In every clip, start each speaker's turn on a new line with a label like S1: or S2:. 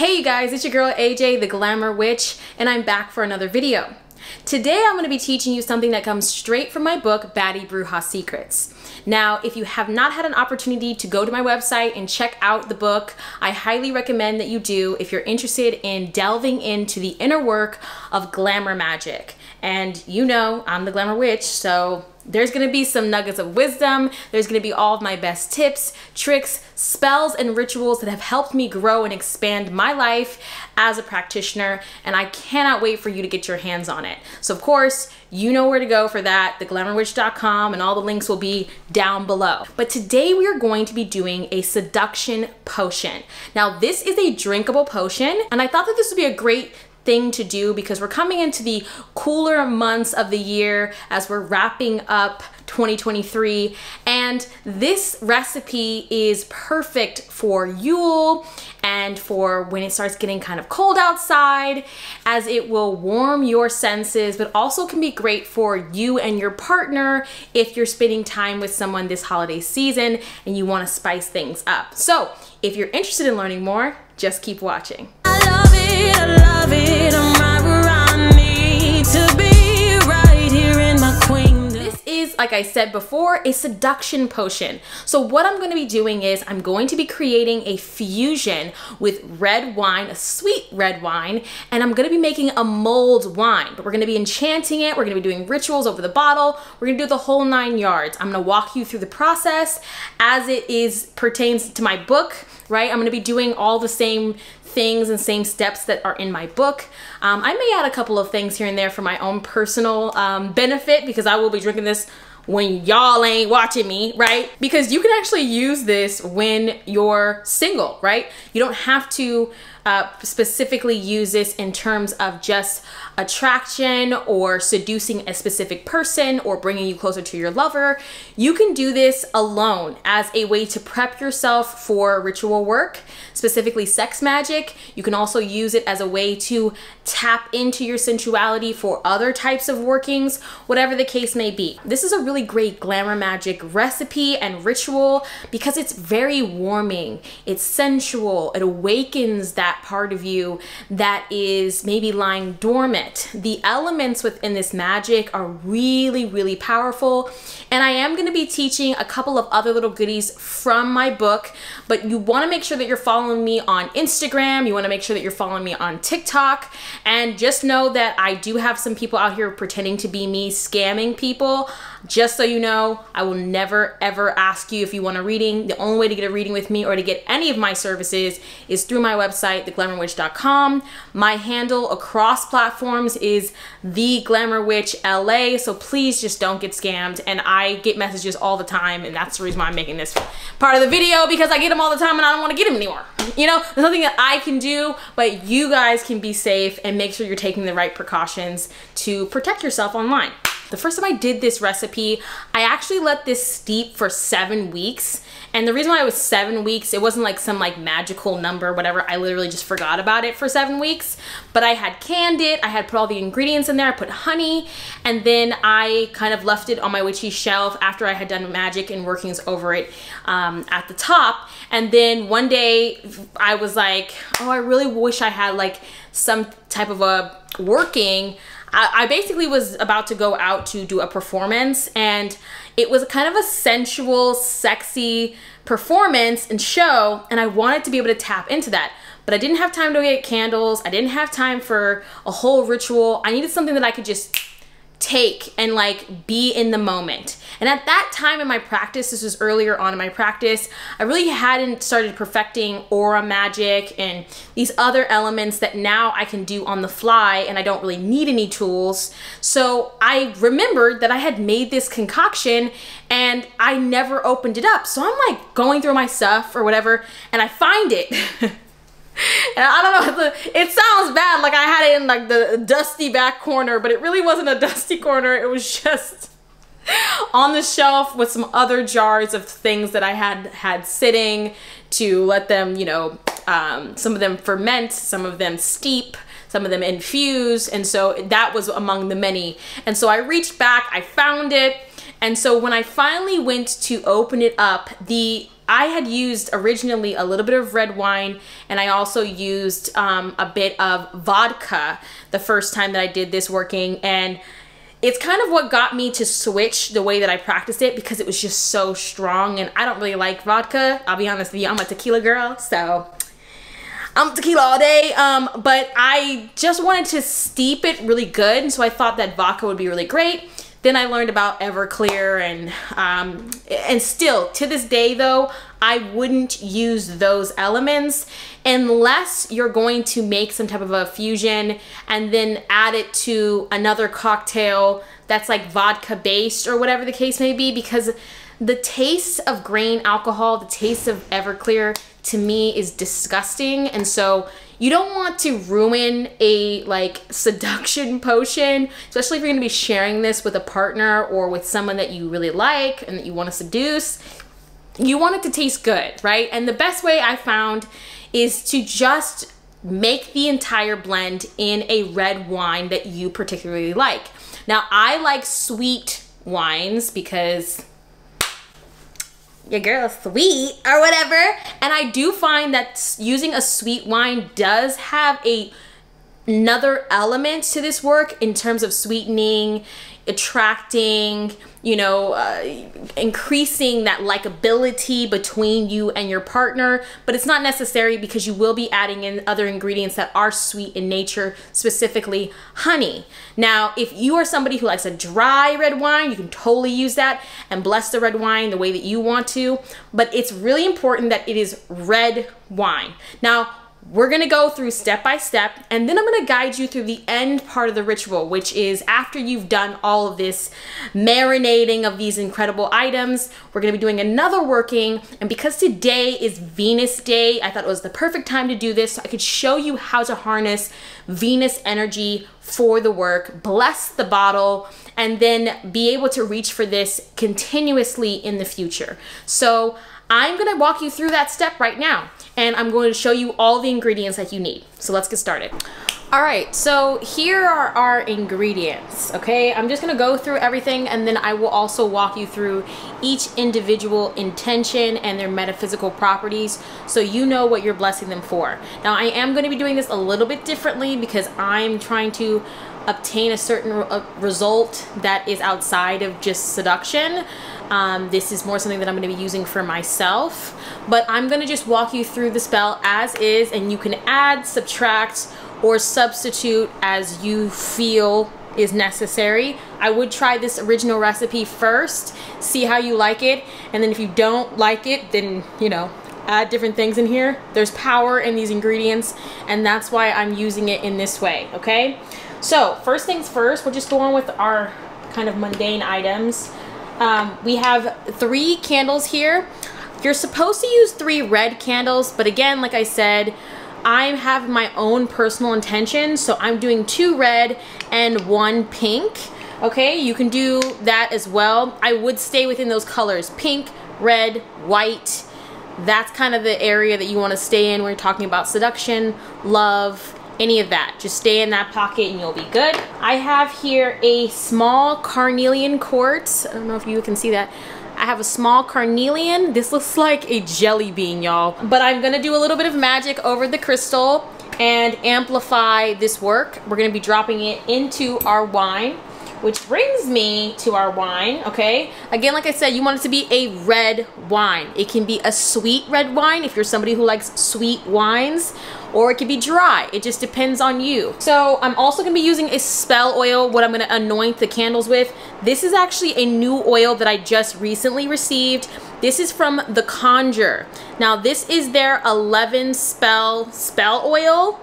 S1: Hey you guys, it's your girl AJ, the Glamour Witch, and I'm back for another video. Today I'm going to be teaching you something that comes straight from my book, Baddie, Bruja Secrets. Now, if you have not had an opportunity to go to my website and check out the book, I highly recommend that you do if you're interested in delving into the inner work of Glamour Magick. And you know, I'm the Glamour Witch, so there's gonna be some nuggets of wisdom. There's gonna be all of my best tips, tricks, spells, and rituals that have helped me grow and expand my life as a practitioner, and I cannot wait for you to get your hands on it. So of course, you know where to go for that, theglamourwitch.com, and all the links will be down below. But today we are going to be doing a seduction potion. Now this is a drinkable potion, and I thought that this would be a great thing to do because we're coming into the cooler months of the year as we're wrapping up 2023, and this recipe is perfect for Yule and for when it starts getting kind of cold outside, as it will warm your senses, but also can be great for you and your partner if you're spending time with someone this holiday season and you want to spice things up. So if you're interested in learning more, just keep watching.
S2: I love it, I'm right where I need to be, right here in my queendom.
S1: This is, like I said before, a seduction potion. So what I'm going to be doing is I'm going to be creating a fusion with red wine, a sweet red wine, and I'm going to be making a mulled wine, but we're going to be enchanting it. We're going to be doing rituals over the bottle. We're going to do the whole 9 yards. I'm going to walk you through the process as it pertains to my book, right? I'm going to be doing all the same things and same steps that are in my book. I may add a couple of things here and there for my own personal benefit, because I will be drinking this when y'all ain't watching me, right? Because you can actually use this when you're single, right? You don't have to specifically use this in terms of just attraction or seducing a specific person or bringing you closer to your lover. You can do this alone as a way to prep yourself for ritual work, specifically sex magic. You can also use it as a way to tap into your sensuality for other types of workings, whatever the case may be. This is a really great Glamour Magick recipe and ritual because it's very warming, it's sensual, it awakens that part of you that is maybe lying dormant. The elements within this magic are really, really powerful, and I am going to be teaching a couple of other little goodies from my book, but you want to make sure that you're following me on Instagram, you want to make sure that you're following me on TikTok, and just know that I do have some people out here pretending to be me, scamming people. Just so you know, I will never ever ask you if you want a reading. The only way to get a reading with me or to get any of my services is through my website, theglamourwitch.com. My handle across platforms is theglamourwitchLA, so please just don't get scammed. And I get messages all the time, and that's the reason why I'm making this part of the video, because I get them all the time and I don't want to get them anymore. You know, there's nothing that I can do, but you guys can be safe and make sure you're taking the right precautions to protect yourself online. The first time I did this recipe, I actually let this steep for 7 weeks. And the reason why it was 7 weeks, it wasn't like some like magical number, whatever. I literally just forgot about it for 7 weeks. But I had canned it, I had put all the ingredients in there, I put honey, and then I kind of left it on my witchy shelf after I had done magic and workings over it at the top. And then one day I was like, oh, I really wish I had like some type of a working. I basically was about to go out to do a performance, and it was kind of a sensual, sexy performance and show, and I wanted to be able to tap into that. But I didn't have time to get candles. I didn't have time for a whole ritual. I needed something that I could just take and like be in the moment. And at that time in my practice, this was earlier on in my practice, I really hadn't started perfecting aura magic and these other elements that now I can do on the fly, and I don't really need any tools. So I remembered that I had made this concoction and I never opened it up. So I'm like going through my stuff or whatever, and I find it. And I don't know, it sounds bad, like I had it in like the dusty back corner, but it really wasn't a dusty corner. It was just on the shelf with some other jars of things that I had sitting to let them, you know, some of them ferment, some of them steep, some of them infuse. And so that was among the many. And so I reached back, I found it, And so when I finally went to open it up, I had used originally a little bit of red wine, and I also used a bit of vodka the first time that I did this working, and it's kind of what got me to switch the way that I practiced it, because it was just so strong, and I don't really like vodka. I'll be honest with you, I'm a tequila girl, so I'm tequila all day. But I just wanted to steep it really good, and so I thought that vodka would be really great. Then I learned about Everclear, and still to this day though, I wouldn't use those elements unless you're going to make some type of a fusion and then add it to another cocktail that's like vodka based or whatever the case may be, because the taste of grain alcohol, the taste of Everclear to me is disgusting. And so you don't want to ruin a like seduction potion, especially if you're gonna be sharing this with a partner or with someone that you really like and that you want to seduce. You want it to taste good, right? And the best way I found is to just make the entire blend in a red wine that you particularly like. Now, I like sweet wines because your girl's sweet or whatever. And I do find that using a sweet wine does have another element to this work in terms of sweetening, attracting, you know, increasing that likability between you and your partner. But it's not necessary, because you will be adding in other ingredients that are sweet in nature, specifically honey. Now, if you are somebody who likes a dry red wine, you can totally use that and bless the red wine the way that you want to. But it's really important that it is red wine. Now, we're gonna go through step by step, and then I'm gonna guide you through the end part of the ritual, which is after you've done all of this marinating of these incredible items, we're gonna be doing another working. And because today is Venus Day, I thought it was the perfect time to do this so I could show you how to harness Venus energy for the work, bless the bottle, and then be able to reach for this continuously in the future. So I'm gonna walk you through that step right now, and I'm going to show you all the ingredients that you need. So let's get started. All right, so here are our ingredients, okay? I'm just gonna go through everything, and then I will also walk you through each individual intention and their metaphysical properties so you know what you're blessing them for. Now, I am gonna be doing this a little bit differently because I'm trying to obtain a certain result that is outside of just seduction. This is more something that I'm going to be using for myself, but I'm going to just walk you through the spell as is, and you can add, subtract, or substitute as you feel is necessary. I would try this original recipe first, see how you like it, and then if you don't like it, then, you know, add different things in here. There's power in these ingredients, and that's why I'm using it in this way, okay? So first things first, we'll just go on with our kind of mundane items. We have 3 candles here. You're supposed to use 3 red candles, but again, like I said, I have my own personal intention, so I'm doing 2 red and 1 pink. Okay, you can do that as well. I would stay within those colors, pink, red, white. That's kind of the area that you want to stay in when you're talking about seduction, love, any of that. Just stay in that pocket and you'll be good. I have here a small carnelian quartz. I don't know if you can see that. I have a small carnelian. This looks like a jelly bean, y'all. But I'm gonna do a little bit of magic over the crystal and amplify this work. We're gonna be dropping it into our wine, which brings me to our wine, okay? Again, like I said, you want it to be a red wine. It can be a sweet red wine if you're somebody who likes sweet wines, or it can be dry. It just depends on you. So I'm also gonna be using a spell oil, what I'm gonna anoint the candles with. This is actually a new oil that I just recently received. This is from The Conjure. Now this is their 11 spell oil.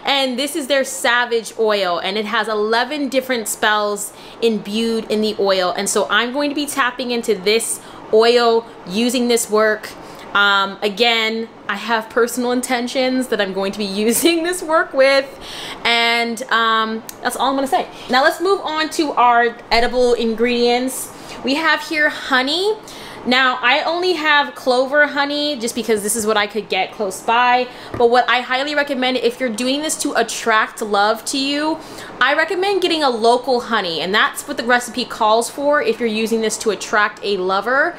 S1: And this is their Savage oil, and it has 11 different spells imbued in the oil. And so I'm going to be tapping into this oil using this work. Again, I have personal intentions that I'm going to be using this work with, and that's all I'm gonna say. Now let's move on to our edible ingredients. We have here honey. Now, I only have clover honey just because this is what I could get close by. But what I highly recommend, if you're doing this to attract love to you, I recommend getting a local honey. And that's what the recipe calls for if you're using this to attract a lover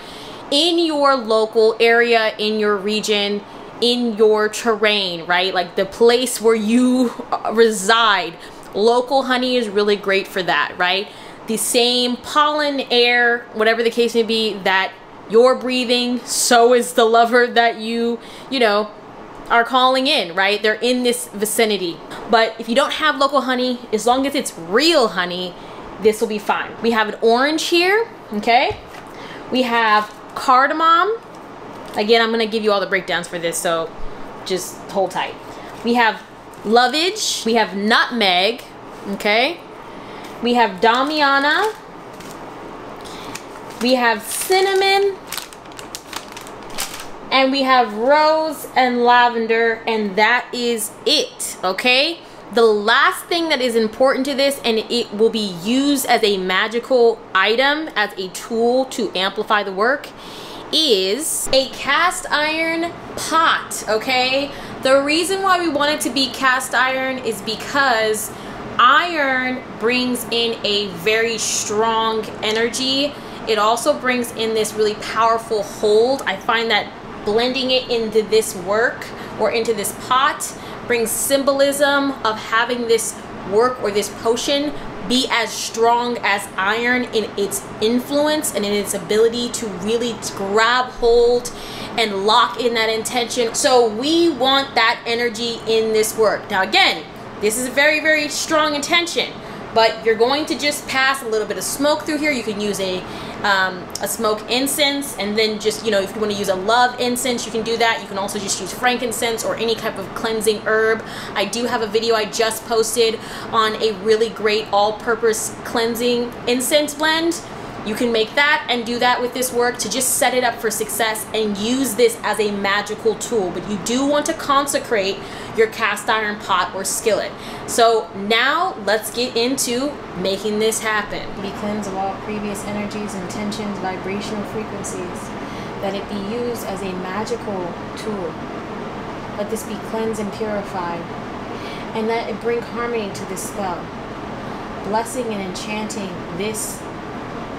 S1: in your local area, in your region, in your terrain, right? Like the place where you reside. Local honey is really great for that, right? The same pollen, air, whatever the case may be, that you're breathing, so is the lover that you know, are calling in, right? They're in this vicinity. But if you don't have local honey, as long as it's real honey, this will be fine. We have an orange here, okay? We have cardamom. Again, I'm gonna give you all the breakdowns for this, so just hold tight. We have lovage, we have nutmeg, okay? We have damiana, we have cinnamon, and we have rose and lavender, and that is it, okay? The last thing that is important to this, and it will be used as a magical item, as a tool to amplify the work, is a cast iron pot, okay? The reason why we want it to be cast iron is because iron brings in a very strong energy. It also brings in this really powerful hold. I find that blending it into this work or into this pot brings symbolism of having this work or this potion be as strong as iron in its influence and in its ability to really grab hold and lock in that intention. So we want that energy in this work. Now again, this is a very, very strong intention, but you're going to just pass a little bit of smoke through here. You can use a smoke incense, and then just, you know, if you want to use a love incense, you can do that. You can also just use frankincense or any type of cleansing herb. I do have a video I just posted on a really great all-purpose cleansing incense blend. You can make that and do that with this work to just set it up for success and use this as a magical tool. But you do want to consecrate your cast iron pot or skillet. So now let's get into making this happen. Be cleansed of all previous energies, intentions, vibrational frequencies, that it be used as a magical tool. Let this be cleansed and purified, and let it bring harmony to this spell, blessing and enchanting this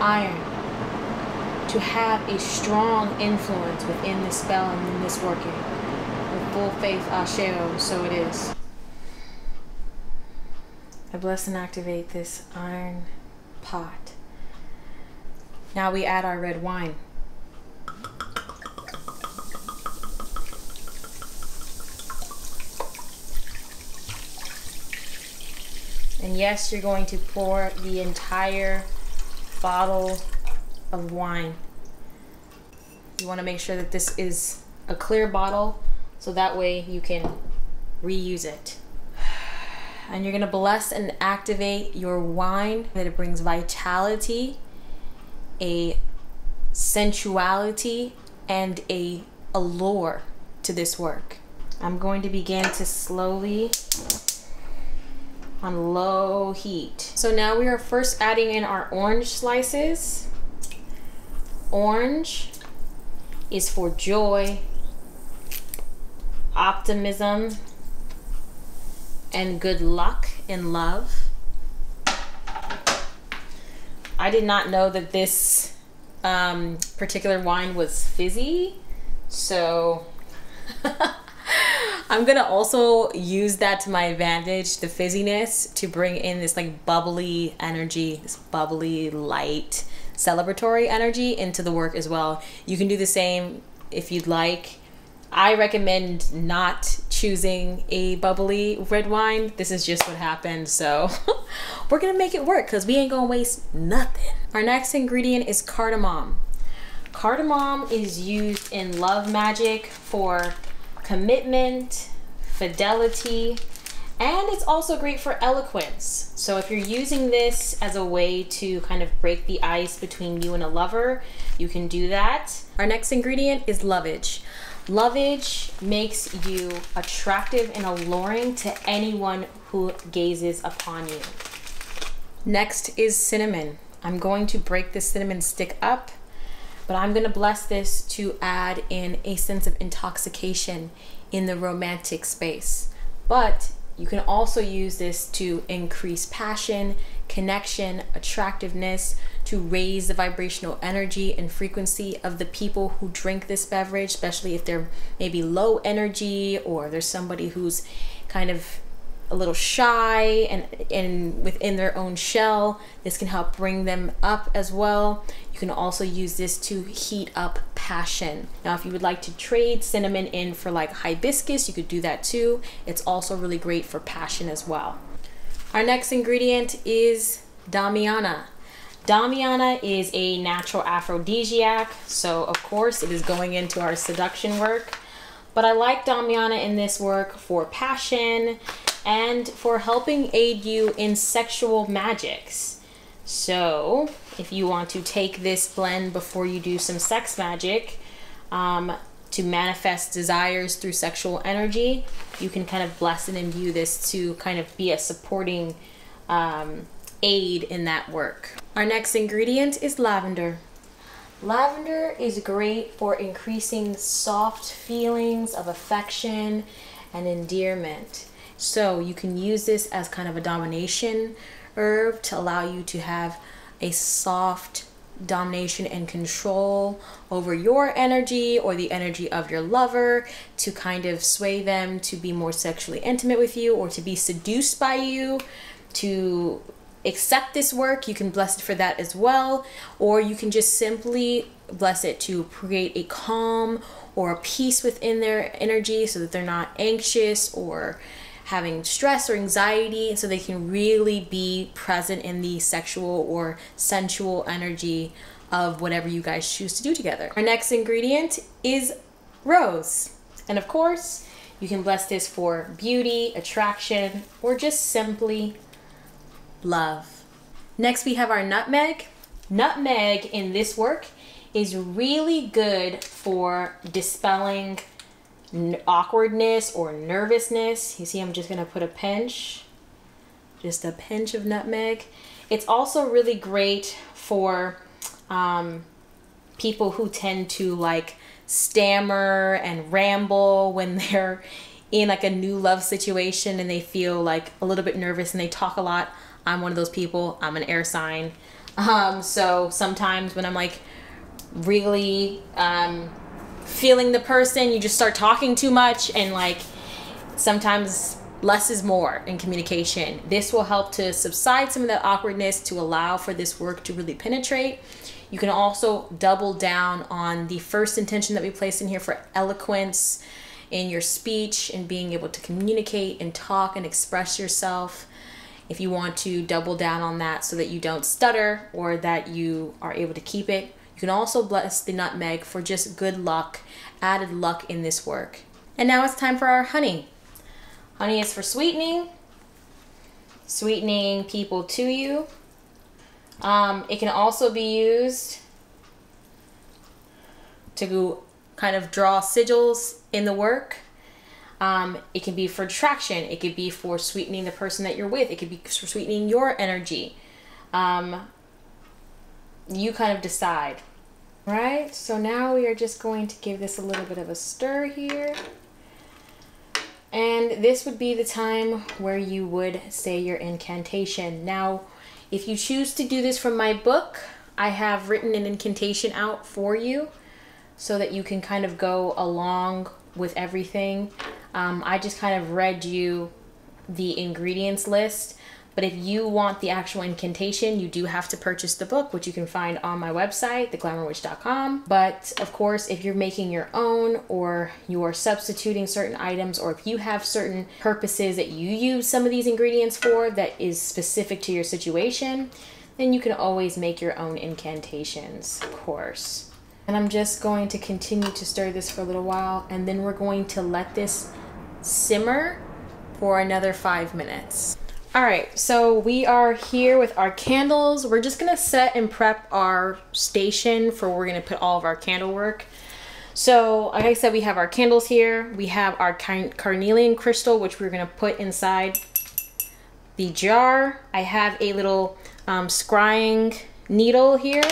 S1: iron to have a strong influence within this spell and in this working. With full faith, Asheo, so it is. I bless and activate this iron pot. Now we add our red wine. And yes, you're going to pour the entire bottle of wine. You want to make sure that this is a clear bottle so that way you can reuse it. And you're going to bless and activate your wine, that it brings vitality, a sensuality, and a allure to this work. I'm going to begin to slowly, on low heat. So now we are first adding in our orange slices. Orange is for joy, optimism, and good luck in love. I did not know that this particular wine was fizzy, so I'm gonna also use that to my advantage, the fizziness, to bring in this like bubbly energy, this bubbly, light, celebratory energy into the work as well. You can do the same if you'd like. I recommend not choosing a bubbly red wine. This is just what happened, so we're gonna make it work because we ain't gonna waste nothing. Our next ingredient is cardamom. Cardamom is used in love magic for commitment, fidelity, and it's also great for eloquence. So if you're using this as a way to kind of break the ice between you and a lover, you can do that. Our next ingredient is lovage. Lovage makes you attractive and alluring to anyone who gazes upon you. Next is cinnamon. I'm going to break the cinnamon stick up, But I'm gonna bless this to add in a sense of intoxication in the romantic space. But you can also use this to increase passion, connection, attractiveness, to raise the vibrational energy and frequency of the people who drink this beverage, especially if they're maybe low energy or there's somebody who's kind of a little shy and within their own shell. This can help bring them up as well. You can also use this to heat up passion. Now, if you would like to trade cinnamon in for like hibiscus, you could do that too. It's also really great for passion as well. Our next ingredient is Damiana. Damiana is a natural aphrodisiac, so of course it is going into our seduction work. But I like Damiana in this work for passion and for helping aid you in sexual magics. So if you want to take this blend before you do some sex magic to manifest desires through sexual energy, you can kind of bless and imbue this to kind of be a supporting aid in that work. Our next ingredient is lavender. Lavender is great for increasing soft feelings of affection and endearment. So you can use this as kind of a domination herb to allow you to have a soft domination and control over your energy or the energy of your lover, to kind of sway them to be more sexually intimate with you or to be seduced by you, to accept this work. You can bless it for that as well, or you can just simply bless it to create a calm or a peace within their energy so that they're not anxious or having stress or anxiety, so they can really be present in the sexual or sensual energy of whatever you guys choose to do together. Our next ingredient is rose. And of course, you can bless this for beauty, attraction, or just simply love. Next, we have our nutmeg. Nutmeg in this work is really good for dispelling awkwardness or nervousness. You see, I'm just gonna put just a pinch of nutmeg. It's also really great for people who tend to like stammer and ramble when they're in like a new love situation and they feel like a little bit nervous and they talk a lot. I'm one of those people. I'm an air sign. So sometimes when I'm like really feeling the person, you just start talking too much, and like sometimes less is more in communication. This will help to subside some of that awkwardness to allow for this work to really penetrate. You can also double down on the first intention that we placed in here for eloquence in your speech and being able to communicate and talk and express yourself. If you want to double down on that so that you don't stutter or that you are able to keep it, you can also bless the nutmeg for just good luck, added luck in this work. And now it's time for our honey. Honey is for sweetening people to you. It can also be used to kind of draw sigils in the work. It can be for attraction. It could be for sweetening the person that you're with. It could be for sweetening your energy. You kind of decide. Right, so now we are just going to give this a little bit of a stir here. And this would be the time where you would say your incantation. Now, if you choose to do this from my book, I have written an incantation out for you so that you can kind of go along with everything. I just kind of read you the ingredients list. But if you want the actual incantation, you do have to purchase the book, which you can find on my website, theglamourwitch.com. But of course, if you're making your own or you are substituting certain items, or if you have certain purposes that you use some of these ingredients for that is specific to your situation, then you can always make your own incantations, of course. And I'm just going to continue to stir this for a little while, and then we're going to let this simmer for another 5 minutes. All right, so we are here with our candles. We're just gonna set and prep our station for where we're gonna put all of our candle work. So like I said, we have our candles here. We have our carnelian crystal, which we're gonna put inside the jar. I have a little scrying needle here.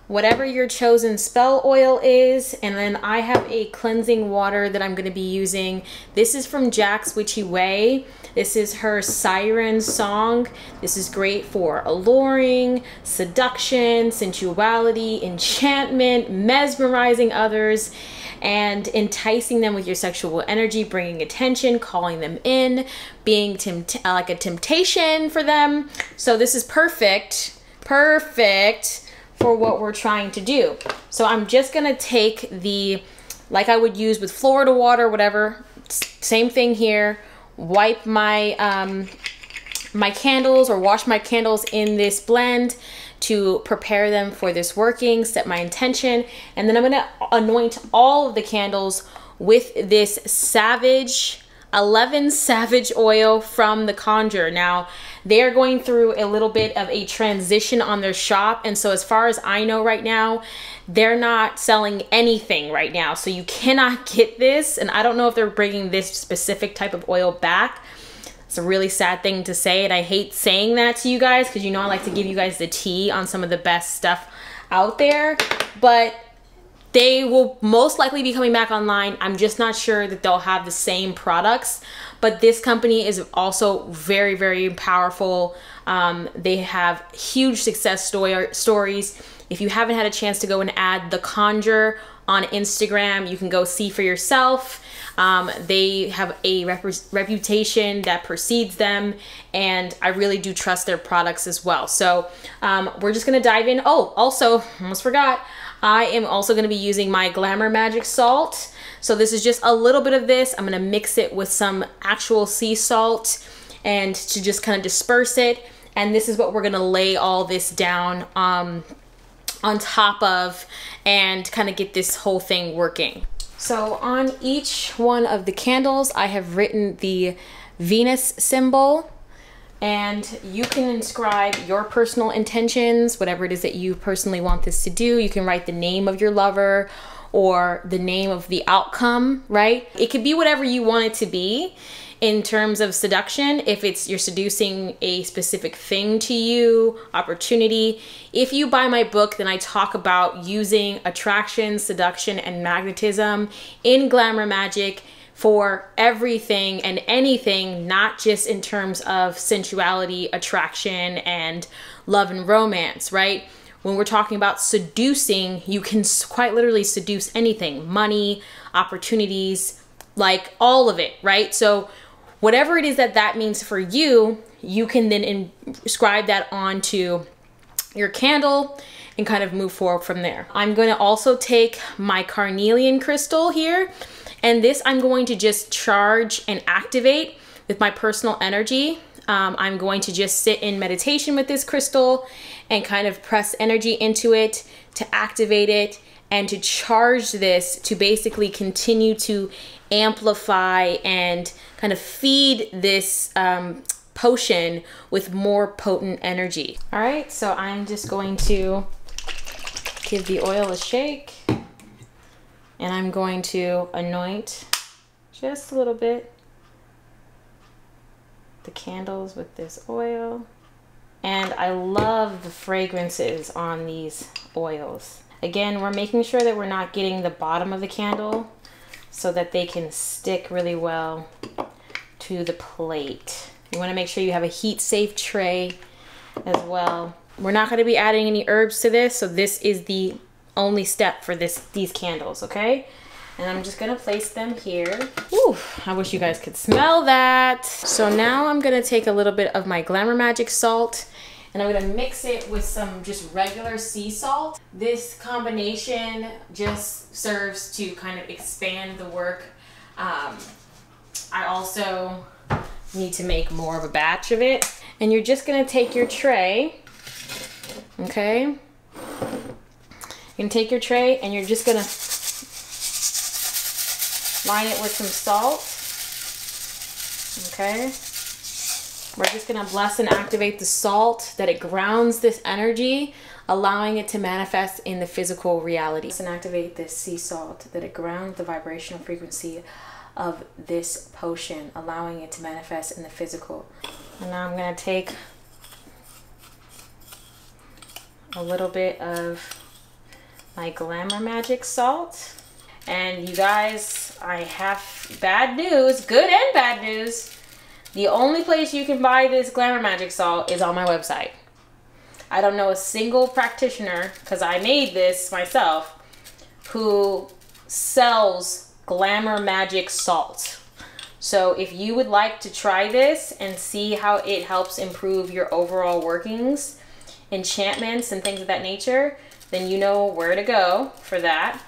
S1: whatever your chosen spell oil is. And then I have a cleansing water that I'm going to be using. This is from Jack's Witchy Way. This is her siren song. This is great for alluring, seduction, sensuality, enchantment, mesmerizing others, and enticing them with your sexual energy, bringing attention, calling them in, being like a temptation for them. So this is perfect for what we're trying to do. So I'm just gonna take the, like I would use with Florida water, whatever, same thing here, wipe my my candles, or wash my candles in this blend to prepare them for this working, set my intention, and then I'm gonna anoint all of the candles with this Savage 11 Savage oil from The Conjure. Now, they're going through a little bit of a transition on their shop, and so as far as I know right now, they're not selling anything right now, so you cannot get this, and I don't know if they're bringing this specific type of oil back. It's a really sad thing to say, and I hate saying that to you guys because you know I like to give you guys the tea on some of the best stuff out there, but they will most likely be coming back online. I'm just not sure that they'll have the same products, but this company is also very, very powerful. They have huge success stories. If you haven't had a chance to go and add The Conjure on Instagram, you can go see for yourself. They have a reputation that precedes them, and I really do trust their products as well. So we're just gonna dive in. Oh, also, almost forgot, I am also gonna be using my Glamour Magick salt. So this is just a little bit of this. I'm gonna mix it with some actual sea salt and to just kind of disperse it. And this is what we're gonna lay all this down on top of and kind of get this whole thing working. So on each one of the candles, I have written the Venus symbol, and you can inscribe your personal intentions, whatever it is that you personally want this to do. You can write the name of your lover or the name of the outcome, right? It could be whatever you want it to be in terms of seduction. If it's you're seducing a specific thing to you, opportunity. If you buy my book, then I talk about using attraction, seduction, and magnetism in Glamour Magick for everything and anything, not just in terms of sensuality, attraction, and love and romance, right? When we're talking about seducing, you can quite literally seduce anything, money, opportunities, like all of it, right? So whatever it is that that means for you, you can then inscribe that onto your candle and kind of move forward from there. I'm going to also take my carnelian crystal here, and this I'm going to just charge and activate with my personal energy. I'm going to just sit in meditation with this crystal and kind of press energy into it to activate it and to charge this to basically continue to amplify and kind of feed this potion with more potent energy. All right, so I'm just going to give the oil a shake, and I'm going to anoint just a little bit the candles with this oil. And I love the fragrances on these oils. Again, we're making sure that we're not getting the bottom of the candle so that they can stick really well to the plate. You want to make sure you have a heat safe tray as well. We're not going to be adding any herbs to this, so this is the only step for these candles, okay? And I'm just gonna place them here. Ooh, I wish you guys could smell that. So now I'm gonna take a little bit of my Glamour Magick salt, and I'm gonna mix it with some just regular sea salt. This combination just serves to kind of expand the work. I also need to make more of a batch of it. And you're just gonna take your tray, okay? You're gonna take your tray and you're just gonna line it with some salt, okay? We're just gonna bless and activate the salt, that it grounds this energy, allowing it to manifest in the physical reality. And activate this sea salt, that it grounds the vibrational frequency of this potion, allowing it to manifest in the physical. And now I'm gonna take a little bit of my Glamour Magick salt. And you guys, I have bad news, good and bad news. The only place you can buy this Glamour Magick salt is on my website. I don't know a single practitioner, because I made this myself, who sells Glamour Magick salt. So if you would like to try this and see how it helps improve your overall workings, enchantments and things of that nature, then you know where to go for that.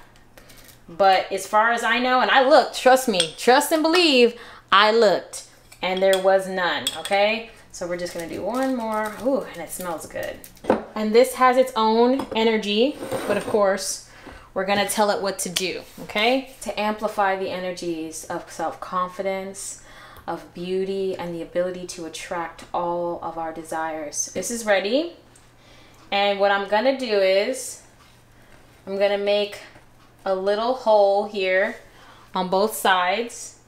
S1: But as far as I know, and I looked, trust me, trust and believe, I looked and there was none, okay? So we're just gonna do one more. Ooh, and it smells good. And this has its own energy, but of course, we're gonna tell it what to do, okay? To amplify the energies of self-confidence, of beauty, and the ability to attract all of our desires. This is ready. And what I'm gonna do is, I'm gonna make a little hole here on both sides.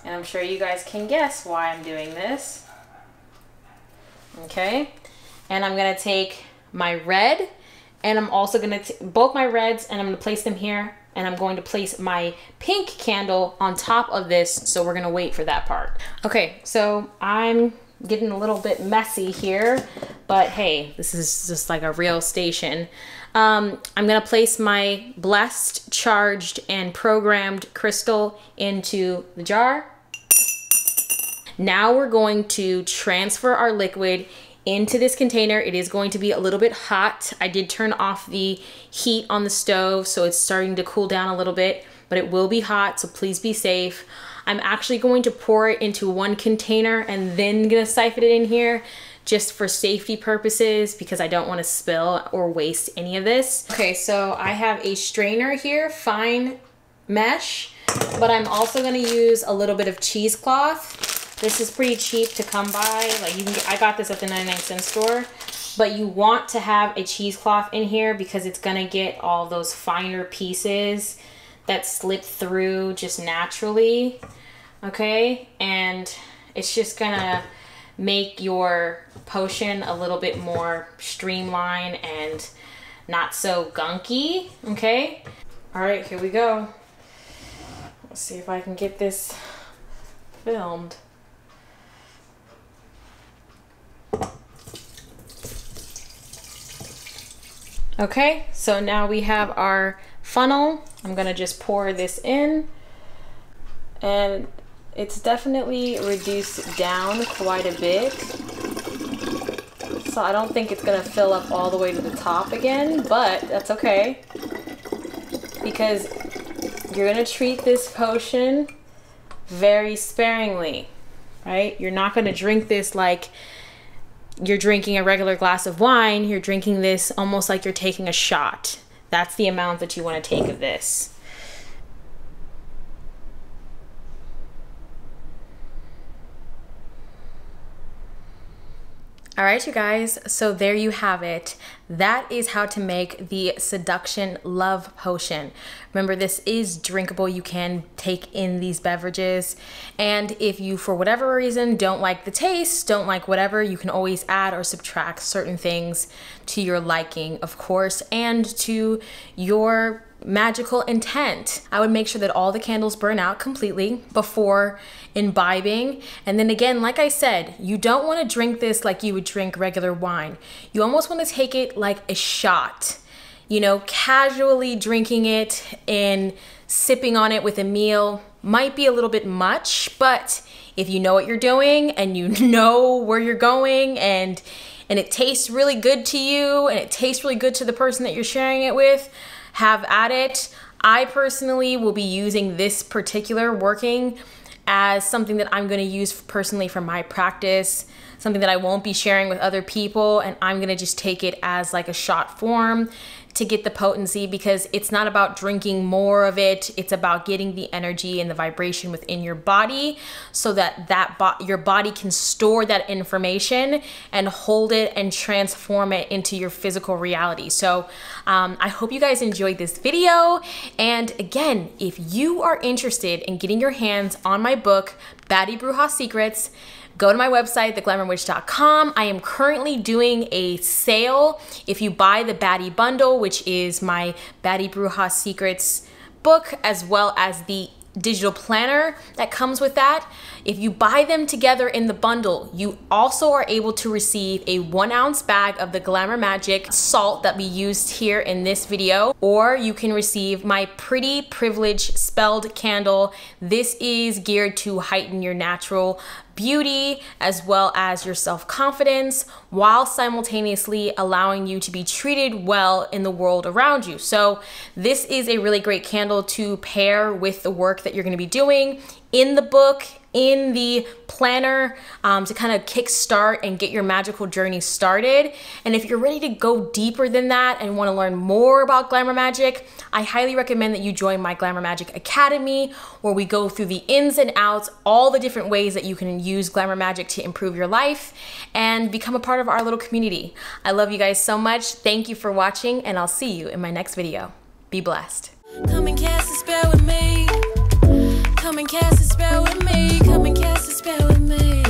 S1: And I'm sure you guys can guess why I'm doing this. Okay, and I'm gonna take my red, and I'm also gonna both my reds, and I'm gonna place them here, and I'm going to place my pink candle on top of this. So we're gonna wait for that part. Okay, so I'm getting a little bit messy here, but hey, this is just like a real station. I'm gonna place my blessed, charged, and programmed crystal into the jar. Now we're going to transfer our liquid into this container. It is going to be a little bit hot. I did turn off the heat on the stove, so it's starting to cool down a little bit, but it will be hot, so please be safe. I'm actually going to pour it into one container and then gonna siphon it in here just for safety purposes, because I don't want to spill or waste any of this. Okay, so I have a strainer here, fine mesh, but I'm also gonna use a little bit of cheesecloth. This is pretty cheap to come by. Like you can get, I got this at the 99-cent store, but you want to have a cheesecloth in here because it's gonna get all those finer pieces that slip through just naturally, okay? And it's just gonna make your potion a little bit more streamlined and not so gunky, okay? All right, here we go. Let's see if I can get this filmed. Okay, so now we have our funnel. I'm gonna just pour this in, and it's definitely reduced down quite a bit. So I don't think it's gonna fill up all the way to the top again, but that's okay, because you're gonna treat this potion very sparingly, right? You're not gonna drink this like you're drinking a regular glass of wine. You're drinking this almost like you're taking a shot. That's the amount that you want to take of this. All right, you guys, so there you have it. That is how to make the Seduction Love Potion. Remember, this is drinkable. You can take in these beverages. And if you, for whatever reason, don't like the taste, don't like whatever, you can always add or subtract certain things to your liking, of course, and to your magical intent. I would make sure that all the candles burn out completely before imbibing. And then again, like I said, you don't want to drink this like you would drink regular wine. You almost want to take it like a shot, you know, casually drinking it and sipping on it with a meal might be a little bit much, but if you know what you're doing and you know where you're going and it tastes really good to you and it tastes really good to the person that you're sharing it with, have at it. I personally will be using this particular working as something that I'm going to use personally for my practice, something that I won't be sharing with other people, and I'm going to just take it as like a shot form to get the potency, because it's not about drinking more of it. It's about getting the energy and the vibration within your body so that your body can store that information and hold it and transform it into your physical reality. So I hope you guys enjoyed this video. And again, if you are interested in getting your hands on my book, Baddie Bruja Secrets, go to my website, theglamourwitch.com. I am currently doing a sale. If you buy the Baddie bundle, which is my Baddie Bruja Secrets book, as well as the digital planner that comes with that, if you buy them together in the bundle, you also are able to receive a 1 ounce bag of the Glamour Magick salt that we used here in this video, or you can receive my Pretty Privilege spelled candle. This is geared to heighten your natural beauty as well as your self-confidence, while simultaneously allowing you to be treated well in the world around you. So this is a really great candle to pair with the work that you're going to be doing in the book, in the planner, to kind of kickstart and get your magical journey started. And if you're ready to go deeper than that and want to learn more about Glamour Magick, I highly recommend that you join my Glamour Magick Academy, where we go through the ins and outs, all the different ways that you can use Glamour Magick to improve your life and become a part of our little community. I love you guys so much. Thank you for watching, and I'll see you in my next video. Be blessed.
S2: Come and cast a spell with me. Come and cast a spell with me. Come and cast a spell with me.